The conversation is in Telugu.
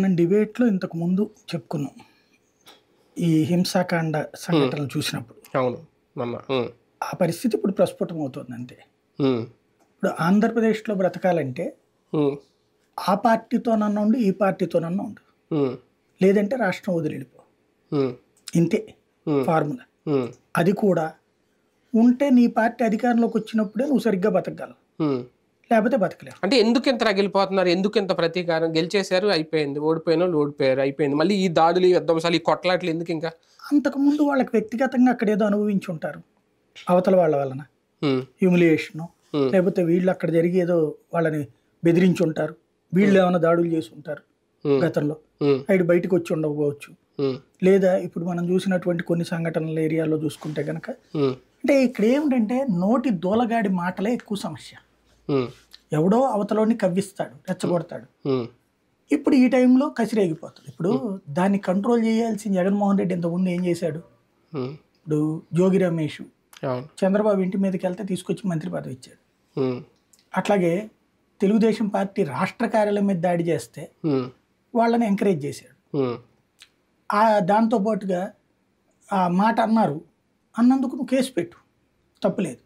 మనం డిబేట్‌లో ఇంతకు ముందు చెప్పుకున్నాం. ఈ హింసాకాండ సంఘటనలు చూసినప్పుడు. అవును. మొన్న. ఆ పరిస్థితి ఇప్పుడు ప్రస్ఫుటమవుతోంది అంతే. హ్మ్. ఇప్పుడు ఆంధ్రప్రదేశ్‌లో బ్రతకాలంటే హ్మ్. ఆ పార్టీతోనన్నా ఉండు, ఈ పార్టీతోనన్నా ఉండు. హ్మ్. లేదంటే రాష్ట్రం వదిలి వెళ్ళిపో. హ్మ్. ఇంతే హ్మ్. ఫార్ములా. హ్మ్. అది కూడా ఉంటే నీ పార్టీ అధికారంలోకి వచ్చినప్పుడే నువ్వు సరిగ్గా బతకగలవు. హ్మ్. లేకపోతే బతకలేవు. అంటే ఎందుకింత రగిలిపోతున్నారు? ఎందుకింత ప్రతీకారం? గెలిచేశారు అయిపోయింది. ఓడిపోయినోళ్ళు ఓడిపోయారు అయిపోయింది. మళ్ళీ ఈ దాడులు, ఈ విధ్వంసాలు, ఈ కొట్లాటలు ఎందుకింకా? అంతకుముందు వాళ్ళకి వ్యక్తిగతంగా అక్కడేదో అనుభవించి ఉంటారు. అవతల వాళ్ళ వలన. హ్మ్. హ్యూమిలియేషను. హ్మ్. లేకపోతే వీళ్ళు అక్కడ జరిగి ఏదో వాళ్ళని బెదిరించి ఉంటారు. వీళ్ళు ఏమైనా దాడులు చేసి ఉంటారు హ్మ్. గతంలో. హ్మ్. ఆయన బయటకు వచ్చి ఉండకపోవచ్చు. హ్మ్. లేదా ఇప్పుడు మనం చూసినటువంటి కొన్ని సంఘటనల ఏరియాలో చూసుకుంటే గనక హ్మ్. అంటే ఇక్కడ ఏమిటంటే నోటి దూలగాడి మాటలే ఎక్కువ సమస్య. హ్మ్. ఎవడో అవతలోని కవ్విస్తాడు, రెచ్చగొడతాడు. హ్మ్. ఇప్పుడు ఈ టైంలో కసిరేగిపోతుంది. ఇప్పుడు దాన్ని కంట్రోల్ చేయాల్సిన జగన్మోహన్ రెడ్డి ఇంతకుముందు ఏం చేశాడు? హ్మ్. ఇప్పుడు జోగి రమేష్ అవును. చంద్రబాబు ఇంటి మీదకి వెళ్తే తీసుకొచ్చి మంత్రి పదవి ఇచ్చాడు. హ్మ్. అట్లాగే తెలుగుదేశం పార్టీ రాష్ట్ర కార్యాలయం మీద దాడి చేస్తే హ్మ్. వాళ్ళని ఎంకరేజ్ చేశాడు. హ్మ్. దాంతో పాటుగా ఆ మాట అన్నారు. అన్నందుకు నువ్వు కేసు పెట్టు. తప్పులేదు.